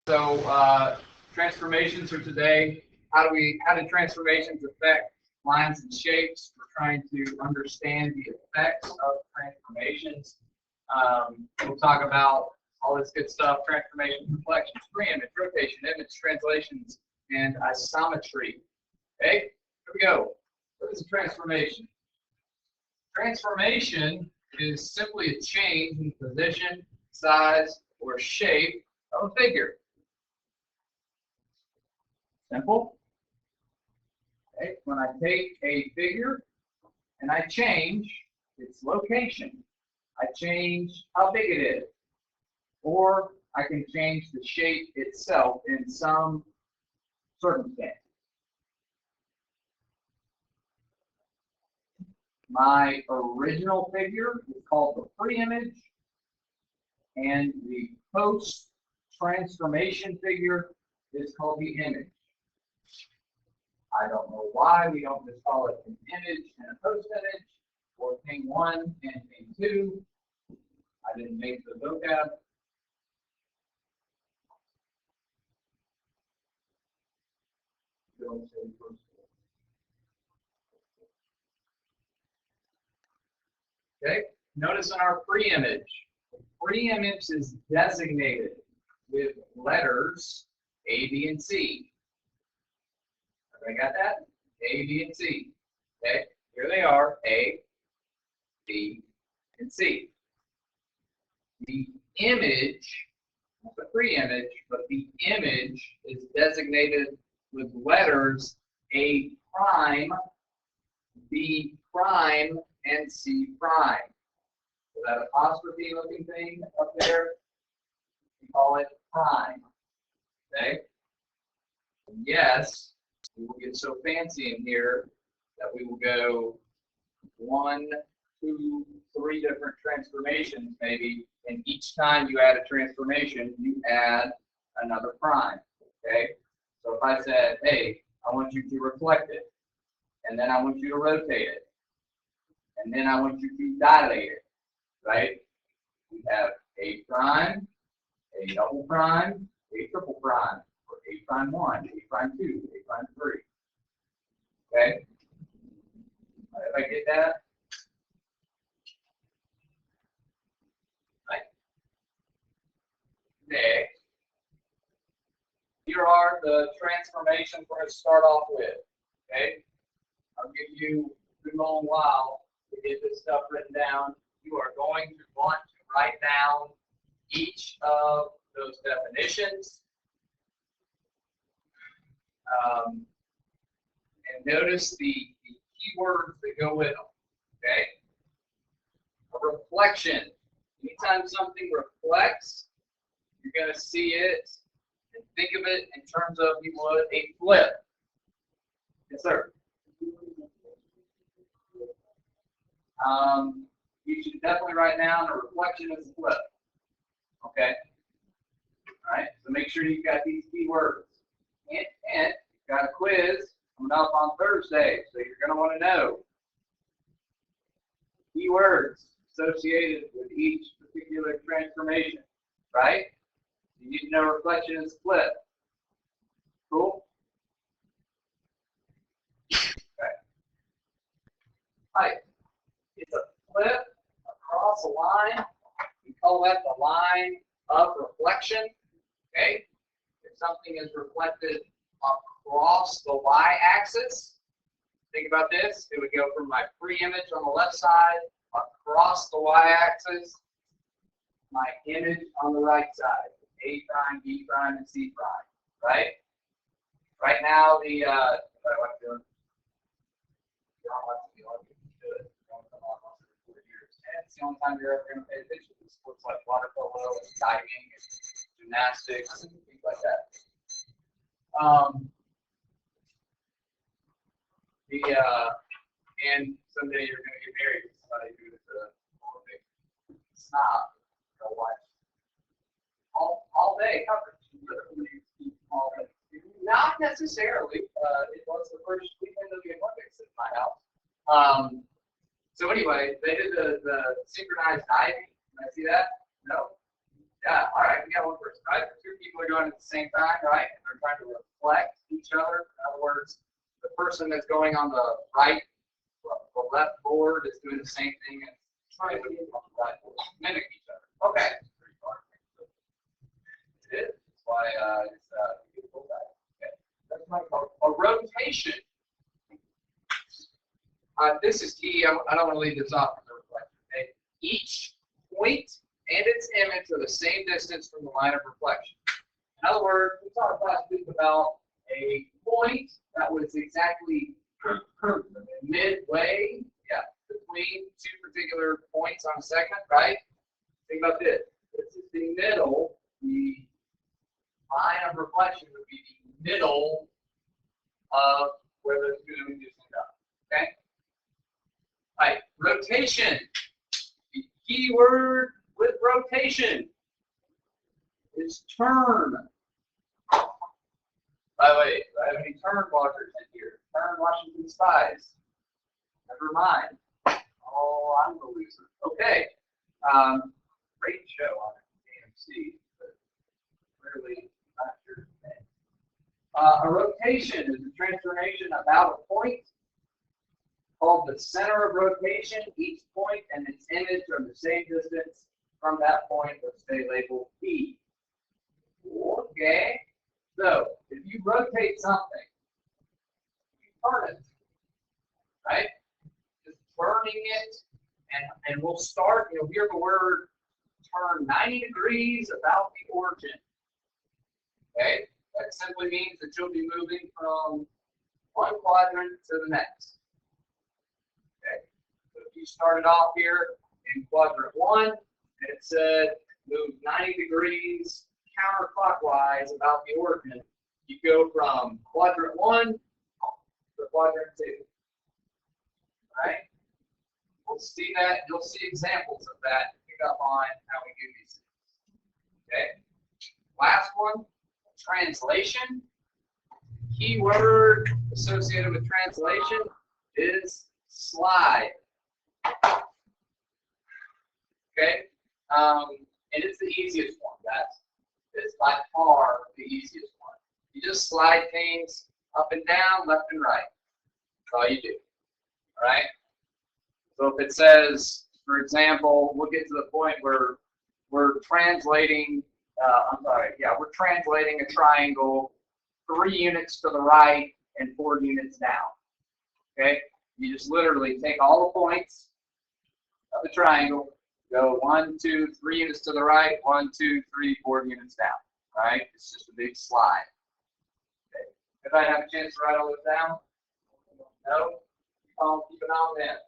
So transformations are today. How do transformations affect lines and shapes? We're trying to understand the effects of transformations. We'll talk about all this good stuff: transformations, reflections, preimage, rotation, image, translations, and isometry. Okay, here we go. What is a transformation? Transformation is simply a change in position, size, or shape of a figure. Simple. Okay. When I take a figure and I change its location, I change how big it is, or I can change the shape itself in some circumstance. My original figure is called the preimage, and the post-transformation figure is called the image. I don't know why we don't just call it an image and a post-image, or thing 1 and thing 2. I didn't make the vocab. Okay, notice in our preimage, preimage is designated with letters A, B, and C. Everybody got that? A, B, and C. Okay, here they are, A, B, and C. The image, not the preimage, but the image is designated with letters A prime, B prime, and C prime. So that apostrophe looking thing up there, we call it prime. Okay? And yes, we will get so fancy in here that we will go 1, 2, 3 different transformations maybe, and each time you add a transformation, you add another prime. Okay? So if I said, hey, I want you to reflect it, and then I want you to rotate it, and then I want you to dilate it, right? We have A prime, A double prime, A triple prime, or A prime 1, A prime 2, A prime 3. Okay? If I get that? Right. Next, here are the transformations we're going to start off with. Okay? I'll give you a good long while to get this stuff written down. You are going to want to write down each of those definitions. And notice the keywords that go with them. Okay? A reflection. Anytime something reflects, you're going to see it and think of it in terms of you would a flip. Yes, sir. You should definitely write down a reflection is a flip. Okay? All right? So make sure you've got these keywords. And you've got a quiz coming up on Thursday, so you're going to want to know keywords associated with each particular transformation, right? You need to know reflection is flip. Cool? Okay. All right. It's a flip across a line. We call that the line of reflection. Okay? If something is reflected across the y-axis, think about this. It would go from my preimage on the left side across the y-axis, my image on the right side, A prime, B prime, and C prime. Right? Right now, the it's the only time you're ever going to pay attention to sports like water polo, diving, gymnastics, and things like that. And someday you're going to get married to somebody who is a Olympic snob. You'll watch all day coverage. Not necessarily. It was the first weekend of the Olympics in my house. So anyway, they did the synchronized diving. Can I see that? No? Yeah, all right, we got one person. Right? 2 people are going at the same time, right? And they're trying to reflect each other. In other words, the person that's going on the right, the left board is doing the same thing as trying to mimic each other. Okay. It is. That's why it's beautiful. Okay. That's my a rotation. This is key. I don't want to leave this off for the reflection. Okay? Each point and its image are the same distance from the line of reflection. In other words, we talked last week about a point that was exactly midway, between two particular points on a segment, right? Think about this. This is the middle. The line of reflection would be the middle of where those two images end up. Okay? All right, rotation. The key word with rotation is turn. By the way, do I have any turn watchers in here? Turn Washington spies. Never mind. Oh, I'm the loser. Okay. Great show on AMC, but clearly not your thing. A rotation is a transformation about a point called the center of rotation. Each point and its image are the same distance from that point, which they label P. Okay. So if you rotate something, you turn it, right? Just turning it, and we'll start. You'll hear the word turn 90 degrees about the origin. Okay, that simply means that you'll be moving from one quadrant to the next. Okay, so if you started off here in quadrant 1, and it said move 90 degrees counterclockwise about the origin, you go from quadrant 1 to quadrant 2. Right? We'll see that. You'll see examples of that to pick up on how we do these things. Okay. Last one, translation. Key word associated with translation is slide. Okay. And it's the easiest one, guys. It's by far the easiest one. You just slide things up and down, left and right. That's all you do. All right? So if it says, for example, we'll get to the point where we're translating, we're translating a triangle 3 units to the right and 4 units down. Okay? You just literally take all the points of the triangle, go 1, 2, 3 units to the right, 1, 2, 3, 4 units down. All right? It's just a big slide. Okay. If I have a chance to write all this down? No? Keep an eye on that.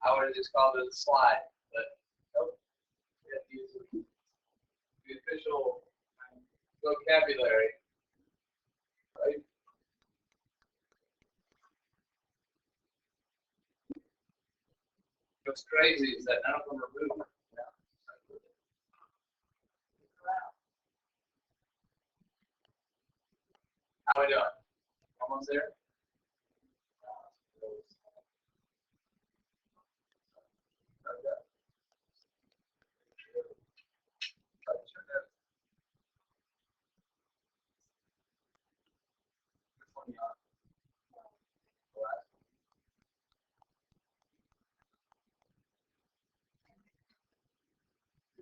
I would have just called it a slide, but nope. You have to use the official vocabulary, right? What's crazy is that none of them are moving. How are we doing? Almost there?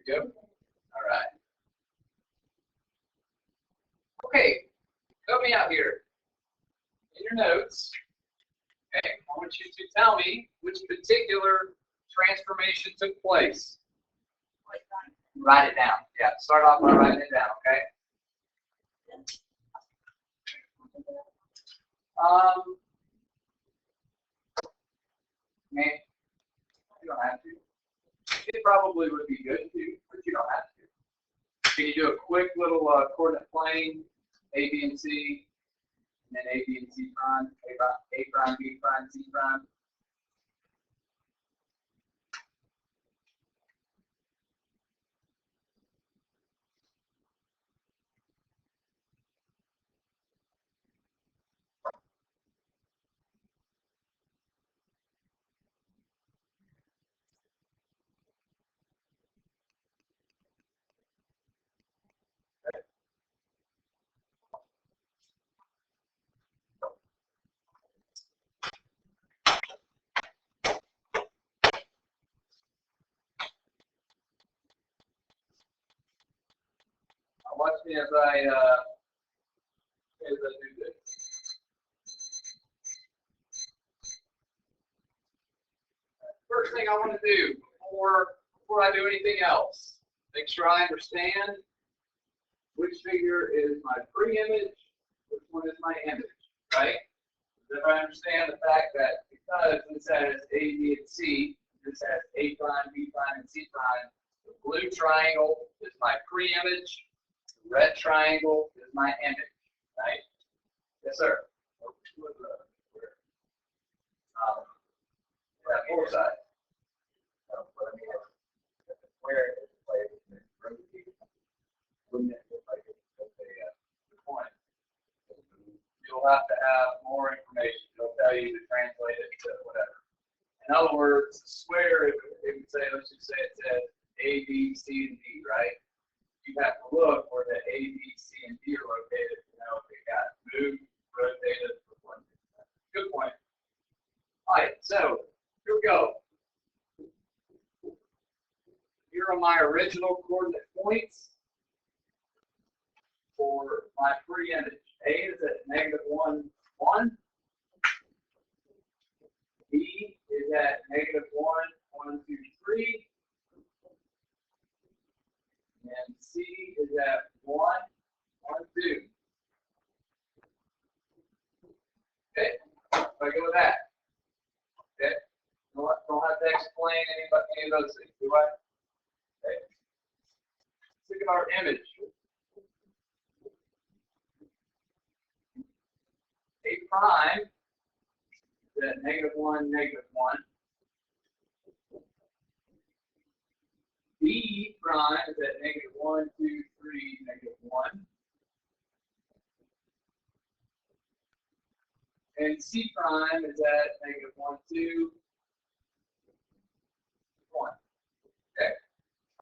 Good? All right. Okay, help me out here. In your notes, okay, I want you to tell me which particular transformation took place. Write it down. Yeah, start off by writing it down, okay? Man, you don't have to. It probably would be good to, but you don't have to. Can you do a quick little coordinate plane, A, B, and C, and then A, B, and C prime, A prime, B prime, C prime? me as I do this. First thing I want to do before I do anything else, make sure I understand which figure is my pre-image, which one is my image, right? Does everybody understand the fact that because this has A, B, and C, this has A prime, B prime, and C prime, the blue triangle is my pre-image, the red triangle is my image, right? Yes, sir. Four sides. You'll have to have more information. It'll tell you to translate it to whatever. In other words, the square, it would say, let's just say it says A, B, C, and D, right? You have to look where the A, B, C, and D are located to know if they got moved, rotated, or what. Good point. All right, so here we go. Here are my original coordinate points for my pre-image. A is at -1, 1. B is at -1, 1, 2, 3. And C is at 1, 1, 2. Okay, so I go with that. Okay, don't have to explain any of those things, do I? Okay. Let's look at our image. A prime is at -1, -1. B prime is at -1, 2, 3, -1. And C prime is at -1, 2, 1. Okay.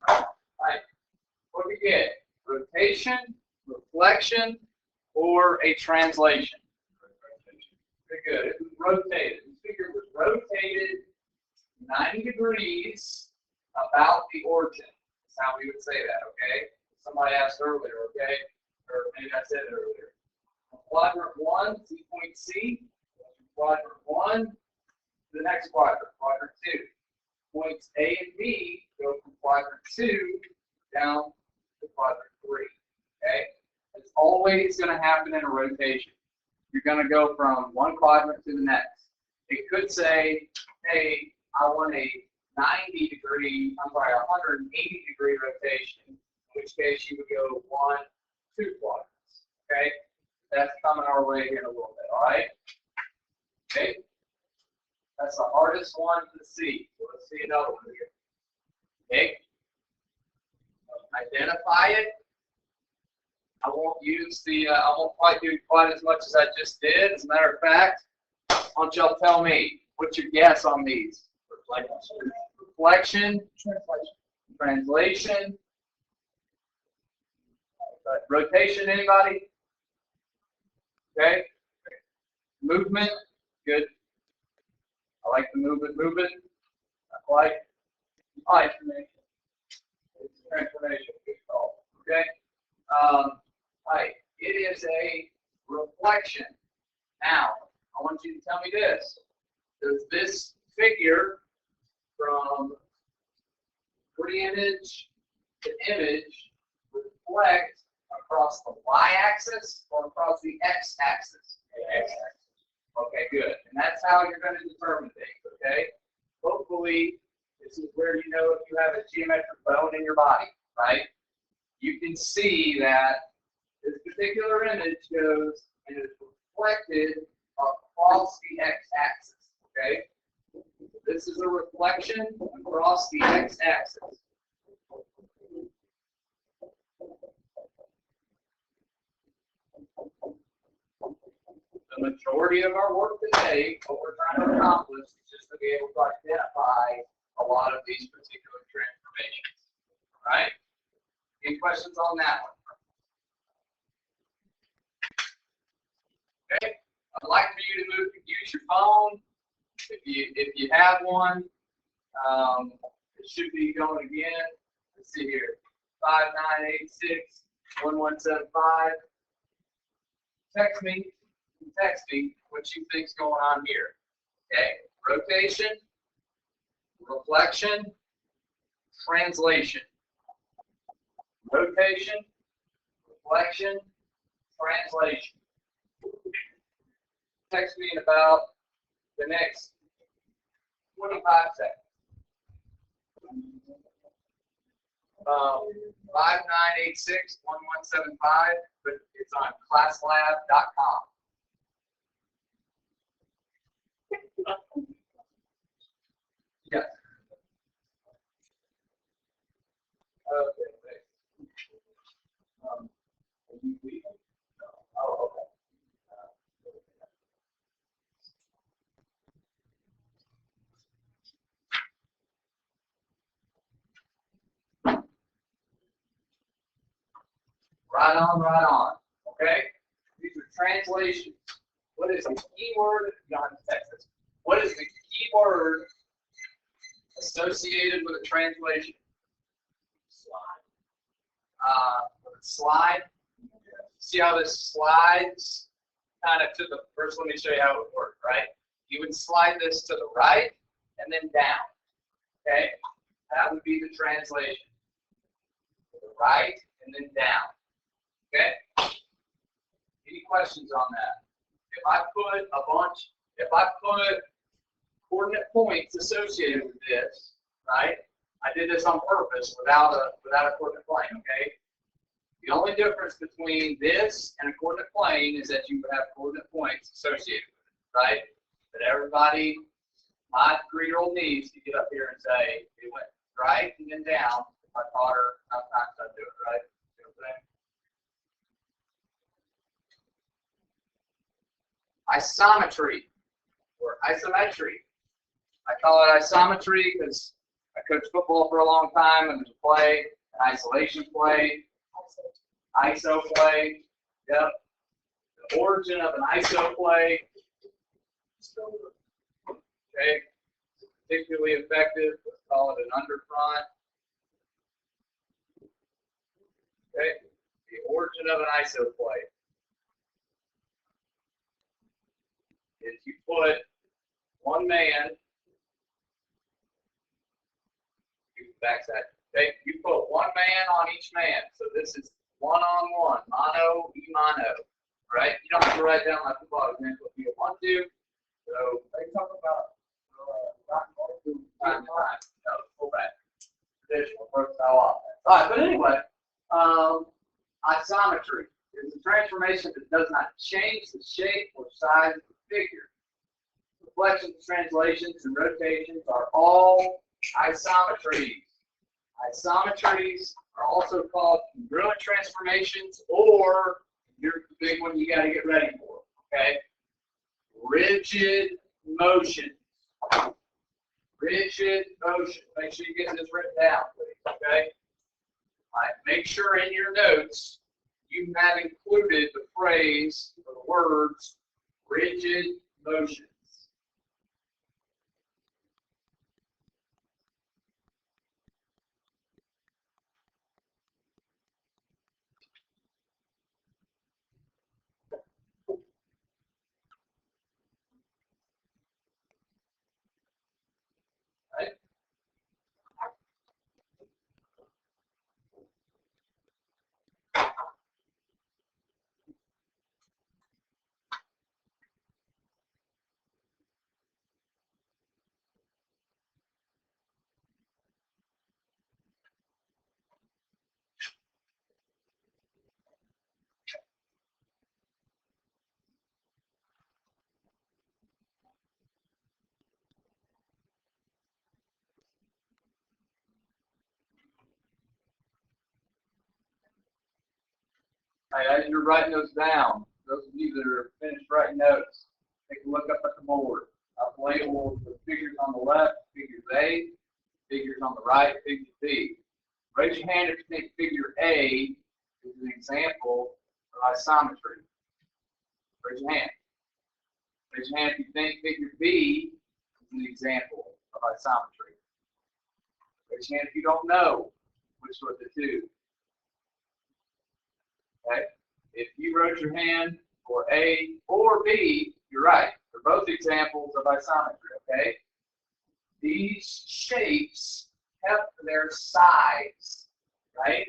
All right. What do we get? Rotation, reflection, or a translation? Very good. It was rotated. This figure was rotated 90 degrees about the origin. That's how we would say that, okay? Somebody asked earlier, okay? Or maybe I said it earlier. Quadrant 1, see point C. Quadrant 1 to the next quadrant, quadrant 2. Points A and B go from quadrant 2 down to quadrant 3, okay? It's always going to happen in a rotation. You're going to go from one quadrant to the next. It could say, hey, I want a 180 degree rotation, in which case you would go 1, 2 quadrants, okay? That's coming our way here in a little bit, all right? Okay? That's the hardest one to see. So let's see another one here. Okay? Identify it. I won't use I won't quite do quite as much as I just did. As a matter of fact, why don't y'all tell me, what's your guess on these? Reflection, translation, rotation, anybody? Okay. Movement, good. I like the movement. I like transformation. Good call. Okay. All right. It is a reflection. Now, I want you to tell me this. Does this figure from pre-image to image reflect across the y-axis or across the x-axis? X-axis. Okay, good. And that's how you're going to determine things, okay? Hopefully, this is where you know if you have a geometric bone in your body, right? You can see that this particular image goes and is reflected across the x-axis, okay? This is a reflection across the x-axis. The majority of our work today, what we're trying to accomplish is just to be able to identify a lot of these particular transformations. All right? Any questions on that one? Okay. I'd like for you to use your phone. If you have one, it should be going again. Let's see here. 5986 1175. Text me what you think's going on here. Okay, rotation, reflection, translation. Rotation, reflection, translation. Text me in about the next 25 seconds. 5986-1175, but it's on classlab.com. Yes. Okay. Are you leaving? No. Oh, okay. Right on, right on. Okay? These are translations. What is the key word? John, Texas. What is the key word associated with a translation? Slide. Slide. See how this slides kind of to the first? Let me show you how it would work, right? You would slide this to the right and then down. Okay? That would be the translation. To the right and then down. Okay? Any questions on that? If I put coordinate points associated with this, right? I did this on purpose without a coordinate plane, okay? The only difference between this and a coordinate plane is that you would have coordinate points associated with it, right? But everybody, my 3-year-old needs to get up here and say, it went right and then down. If I taught her, sometimes I do it, right? You know what I'm saying? Isometry or isometry. I call it isometry because I coached football for a long time, and there's a play, an isolation play, ISO play. Yep. The origin of an ISO play. Okay. Particularly effective. Let's call it an underfront. Okay. The origin of an ISO play is you put one man. Backside. Okay, you put one man on each man. So this is one-on-one, mano y mano. Right? You don't have to write down my football example if you want to. So they talk about time to time. No, fullback. Traditional first style offense. All right, but anyway, isometry is a transformation that does not change the shape or size of the figure. Reflections, translations, and rotations are all isometries. Isometries are also called congruent transformations, or here's the big one you got to get ready for, okay? Rigid motions. Rigid motion. Make sure you get this written down, please, okay? All right, make sure in your notes you have included the phrase or the words rigid motion. Right? Right, as you're writing those down, those of you that are finished writing notes, take a look up at the board. I've labeled the figures on the left, figures A, figures on the right, figure B. Raise your hand if you think figure A is an example of isometry. Raise your hand. Raise your hand if you think figure B is an example of isometry. Raise your hand if you don't know which were the two. Okay? If you wrote your hand for A or B, you're right. They're both examples of isometry, okay? These shapes kept their size, right?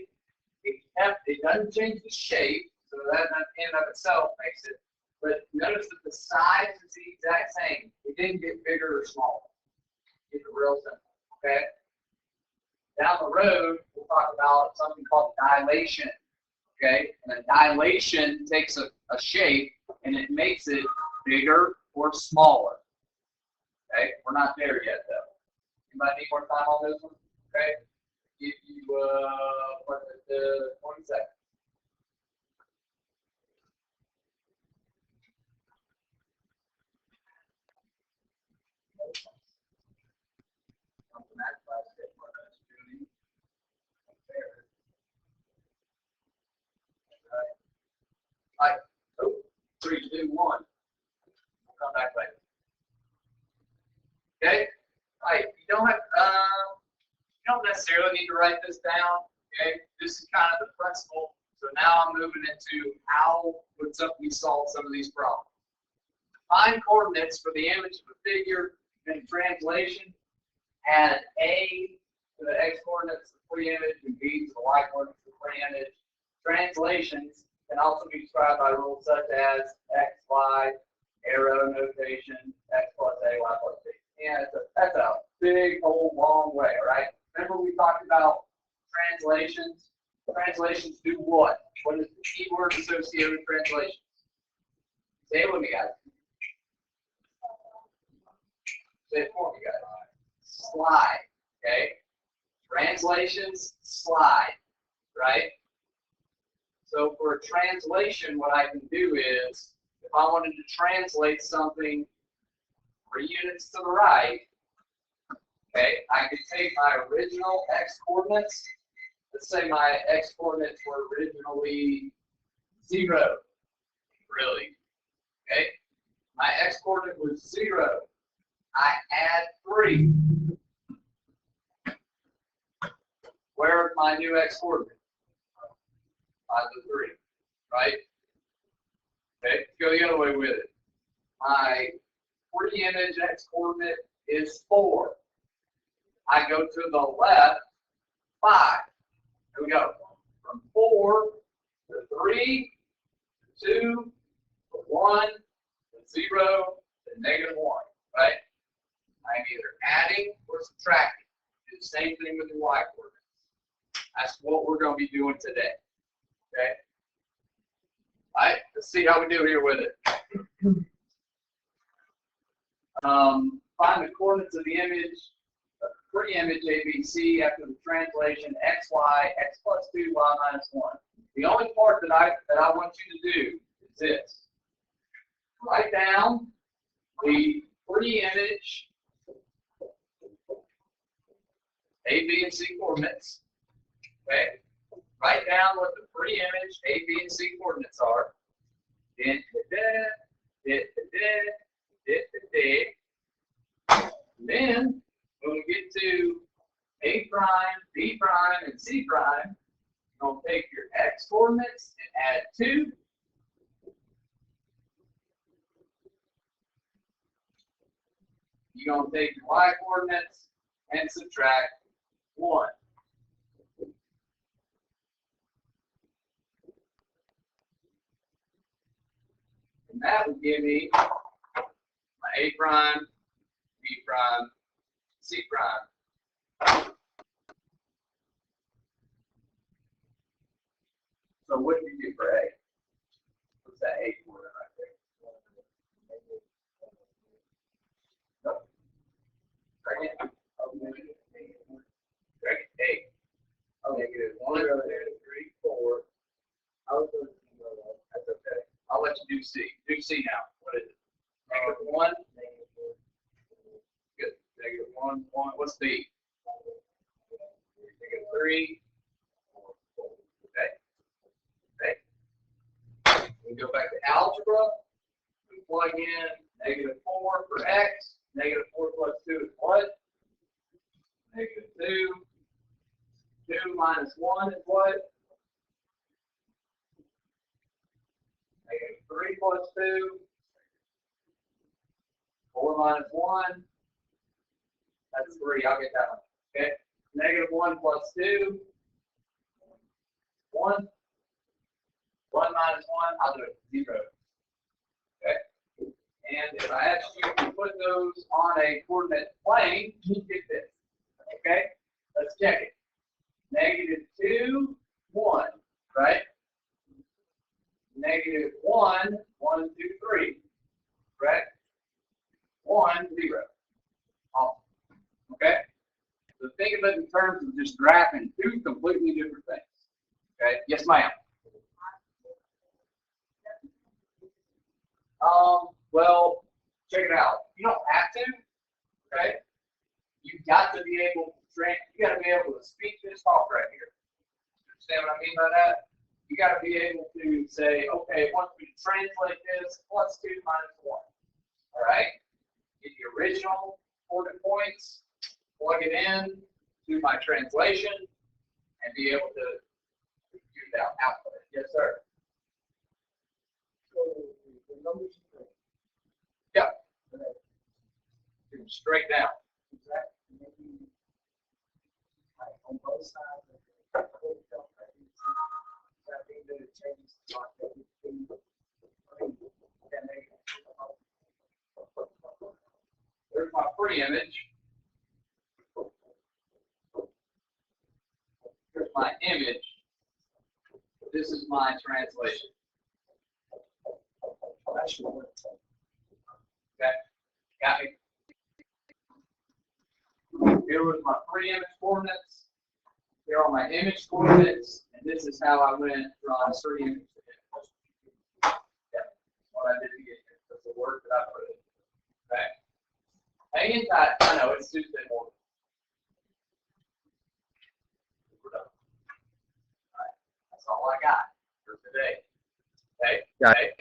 It doesn't change the shape, so that in and of itself makes it, but notice that the size is the exact same. It didn't get bigger or smaller. Keep it real simple, okay? Down the road, we'll talk about something called dilation, okay? And a dilation takes a shape and it makes it bigger or smaller, okay? We're not there yet, though. Anybody need more time on this one? Okay. Give you 20 seconds. All right. Oh, 3, 2, 1. We'll come back later. Okay. All right. You don't necessarily need to write this down. Okay. This is kind of the principle. So now I'm moving into how would we solve some of these problems. Find coordinates for the image of a figure in translation. Add A to the x coordinates of the pre-image and B to the y coordinates of the pre-image. Translations can also be described by rules such as x, y, arrow notation, x plus a, y plus b. Yeah, that's a big, whole, long way, right? Remember we talked about translations? Translations do what? What is the keyword associated with translations? Say it with me, guys. Say it for me, guys. Slide, okay? Translations, slide, right? So for a translation, what I can do is, if I wanted to translate something 3 units to the right, okay, I could take my original x coordinates. Let's say my x coordinates were originally 0. Really? Okay? My x coordinate was 0. I add 3. Where are my new x coordinates? 5 to 3, right? Okay, let's go the other way with it. My pre-image x coordinate is 4. I go to the left 5. Here we go. From 4 to 3 to 2 to 1 to 0 to -1, right? I'm either adding or subtracting. Do the same thing with the y coordinates. That's what we're going to be doing today. Okay? All right, let's see how we do here with it. Find the coordinates of the image, pre-image ABC after the translation xy, x plus 2, y minus 1. The only part that I want you to do is this. Write down the pre-image A, B, and C coordinates. Okay? Write down what the pre-image A, B, and C coordinates are. Then when we get to A prime, B prime, and C prime, you're going to take your x coordinates and add 2. You're going to take your y coordinates and subtract 1. And that will give me my A prime, B prime, C prime. So what do you get for A? What's that A coordinate right there? Nope. Second. Second A. -1, -2, 3, 4. That's okay. I'll let you do C. Do C now. What is it? -1. Good. -1, 1. What's B? -3. 4. Okay. Okay. We go back to algebra. We plug in -4 for x. -4 plus 2 is what? -2. 2 minus 1 is what? 3 plus 2. 4 minus 1. That's 3. I'll get that one. Okay. -1 plus 2. 1. 1 minus 1. I'll do it 0. Okay. And if I ask you to put those on a coordinate plane, you get this. Okay. Let's check it. -2, 1. Right? -1, 1, 2, 3. Correct? 1, 0. Awesome. Okay? So think of it in terms of just graphing 2 completely different things. Okay? Yes, ma'am. Well, check it out. You don't have to. Okay? You've got to be able to you got to be able to speak this talk right here. Understand what I mean by that? You got to be able to say, okay, once we translate this, plus 2 minus 1. All right? Get the original coordinate points, plug it in to my translation, and be able to compute that output. Yes, sir. So the numbers. Yeah. Straight down. Exactly. Maybe like on both sides of the I think that it changes to like everything. There's my pre-image. Here's my image. This is my translation. Okay, got me. Here was my pre-image coordinates. Here are my image coordinates, and this is how I went from pre-image to image. Yeah, what I did to get here. That's the work that I put in. Okay. Hang in tight. I know it's Tuesday morning. We're done. All right. That's all I got for today. Okay. Okay.